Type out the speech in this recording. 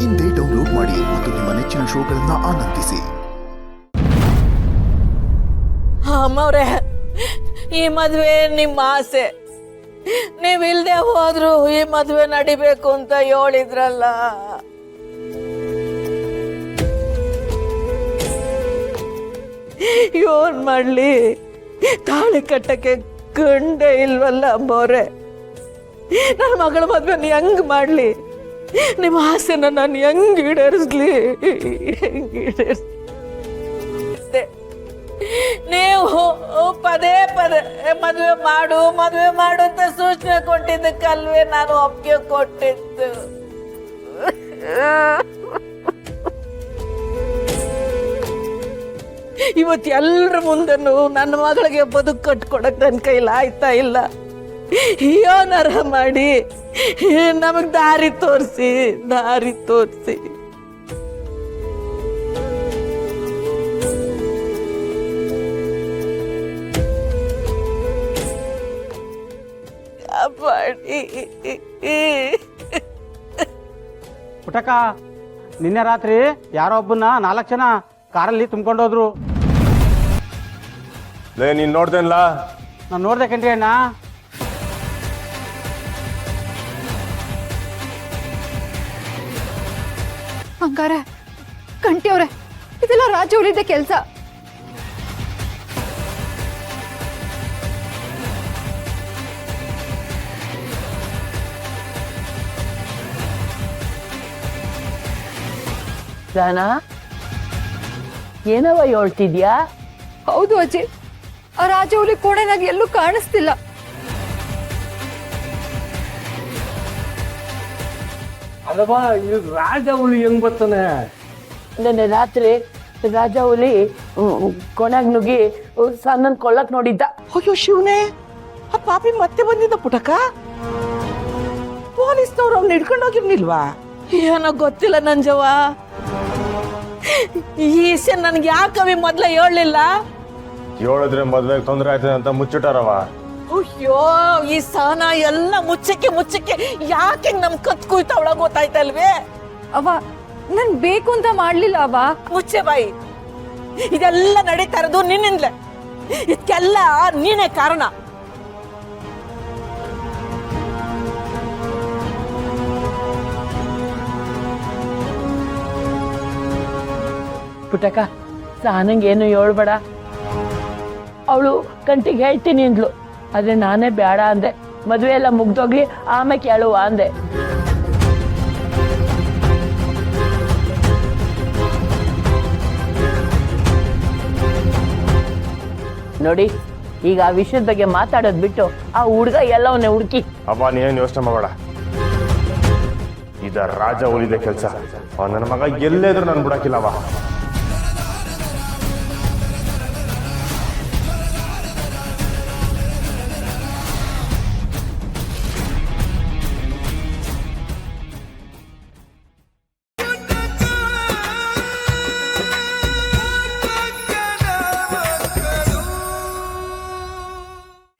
ಇಂದೇ ಡೌನ್ಲೋಡ್ ಮಾಡಿ ಮತ್ತು ನಿಮ್ಮ ನೆಚ್ಚಿನ ಶೋಗಳನ್ನ ಆನಂದಿಸಿ. ಅಮ್ಮವ್ರೆ, ಈ ಮದ್ವೆ ನಿಮ್ಮ ಆಸೆ, ನೀವಿಲ್ದೆ ಹೋದ್ರು ಈ ಮದ್ವೆ ನಡಿಬೇಕು ಅಂತ ಹೇಳಿದ್ರಲ್ಲ. ಏನ್ ಮಾಡ್ಲಿ, ತಾಳಿ ಕಟ್ಟಕ್ಕೆ ಗಂಡೆ ಇಲ್ವಲ್ಲ ಅಮ್ಮವ್ರೆ. ನನ್ನ ಮಗಳ ಮದ್ವೆ ಹೆಂಗ್ ಮಾಡ್ಲಿ? ನಿಮ್ಮ ಆಸೆನ ನಾನು ಹೆಂಗ್ ಈಡೇರಿಸ್ಲಿ? ನೀವು ಪದೇ ಪದೇ ಮದುವೆ ಮಾಡು ಅಂತ ಸೂಚನೆ ಕೊಟ್ಟಿದ್ದಕ್ಕಲ್ವೇ ನಾನು ಒಪ್ಪಿಗೆ ಕೊಟ್ಟಿದ್ದು. ಇವತ್ತು ಎಲ್ಲರ ಮುಂದೆನೂ ನನ್ನ ಮಗಳಿಗೆ ಬದುಕು ಕಟ್ಕೊಡಕ್ ನನ್ನ ಕೈಲಿ ಆಯ್ತಾ ಇಲ್ಲ. ಯೋನರ ಮಾಡಿ ನಮಗ್ ದಾರಿ ತೋರಿಸಿ. ಪುಟಕ, ನಿನ್ನೆ ರಾತ್ರಿ ಯಾರೋ ಒಬ್ಬನ 4 ಜನ ಕಾರಲ್ಲಿ ತುಂಬ್ಕೊಂಡೋದ್ರು. ನೀನ್ ನೋಡ್ದೇನಲ್ಲ? ನಾನು ನೋಡ್ದೆ ಕಣ್ರಿ ಅಣ್ಣ. ಹಂಗಾರೆ ಕಂಟಿಯವ್ರೆ, ಇದೆಲ್ಲ ರಾಜವಳಿದ್ದ ಕೆಲಸ. ಜಾನಾ, ಏನವ ಹೇಳ್ತಿದ್ಯಾ? ಹೌದು ಅಜ್ಜಿ, ಆ ರಾಜವಳಿ ಕೋಣೆನಾಗ ಎಲ್ಲೂ ಕಾಣಿಸ್ತಿಲ್ಲ. ಅಲ್ಲವಾ, ಈ ರಾಜ ಹುಲಿ ಹೆಂಗ್ ಬರ್ತಾನೆ? ನೆನ್ನೆ ರಾತ್ರಿ ರಾಜ ಹುಲಿ ಕೊನೆಗ್ ನುಗ್ಗಿ ಸಣ್ಣನ್ ಕೊಳ್ಳಕ್ ನೋಡಿದ್ದ. ಅಯ್ಯೋ ಶಿವನೇ, ಆ ಪಾಪಿ ಮತ್ತೆ ಬಂದಿದ್ದ ಪುಟಕ. ಪೊಲೀಸ್ನವ್ರು ಅವ್ನ ಹಿಡ್ಕೊಂಡು ಹೋಗಿರ್ನಿಲ್ವಾ? ಏನೋ ಗೊತ್ತಿಲ್ಲ ನಂಜವ್ವ. ಈ ವಿಷಯ ನನ್ಗೆ ಯಾಕವಿ ಮೊದ್ಲ ಹೇಳಲಿಲ್ಲ? ಹೇಳಿದ್ರೆ ಮದ್ವೆಗೆ ತೊಂದರೆ ಆಯ್ತದೆ ಅಂತ ಮುಚ್ಚಿಟ್ಟಾರವ. ಅಯ್ಯೋ, ಈ ಸಹನ ಎಲ್ಲ ಮುಚ್ಚಕ್ಕೆ ಯಾಕೆ ನಮ್ ಕತ್ ಕುಯ್ತ ಒಳಗ್ ಗೊತ್ತಾಯ್ತಲ್ವೇ? ಅವ ನನ್ ಬೇಕು ಅಂತ ಮಾಡ್ಲಿಲ್ಲ. ಅವ ಮುಚ್ಚೆ ಬಾಯಿ. ಇದೆಲ್ಲ ನಡೀತಾ ಇರೋದು ನಿನ್ನಿಂದಲೇ. ಇದಕ್ಕೆಲ್ಲ ನೀನೇ ಕಾರಣ. ಪುಟಕ, ಸಹನಂಗೇನು ಹೇಳ್ಬೇಡ. ಅವಳು ಕಂಟಿಗೆ ಹೇಳ್ತೀನಿ ಅಂದ್ಲು, ಆದ್ರೆ ನಾನೇ ಬೇಡ ಅಂದೆ. ಮದುವೆ ಎಲ್ಲ ಮುಗ್ದೋಗ್ಲಿ, ಆಮೇಲೆ ಕೇಳುವ ಅಂದೆ. ನೋಡಿ, ಈಗ ಆ ವಿಷಯದ ಬಗ್ಗೆ ಮಾತಾಡೋದ್ ಬಿಟ್ಟು ಆ ಹುಡುಗ ಎಲ್ಲವನ್ನೇ ಹುಡುಕಿ. ಅಪ್ಪ, ನೀನೇನು ಯೋಚನೆ ಮಾಡಬೇಡ. ಇದ ರಾಜ ಹುಲಿದೆ ಕೆಲಸ. ನನ್ನ ಮಗ ಎಲ್ಲೇದ್ರು ನನ್ ಬಿಡಕ್ಕಿಲ್ಲವ.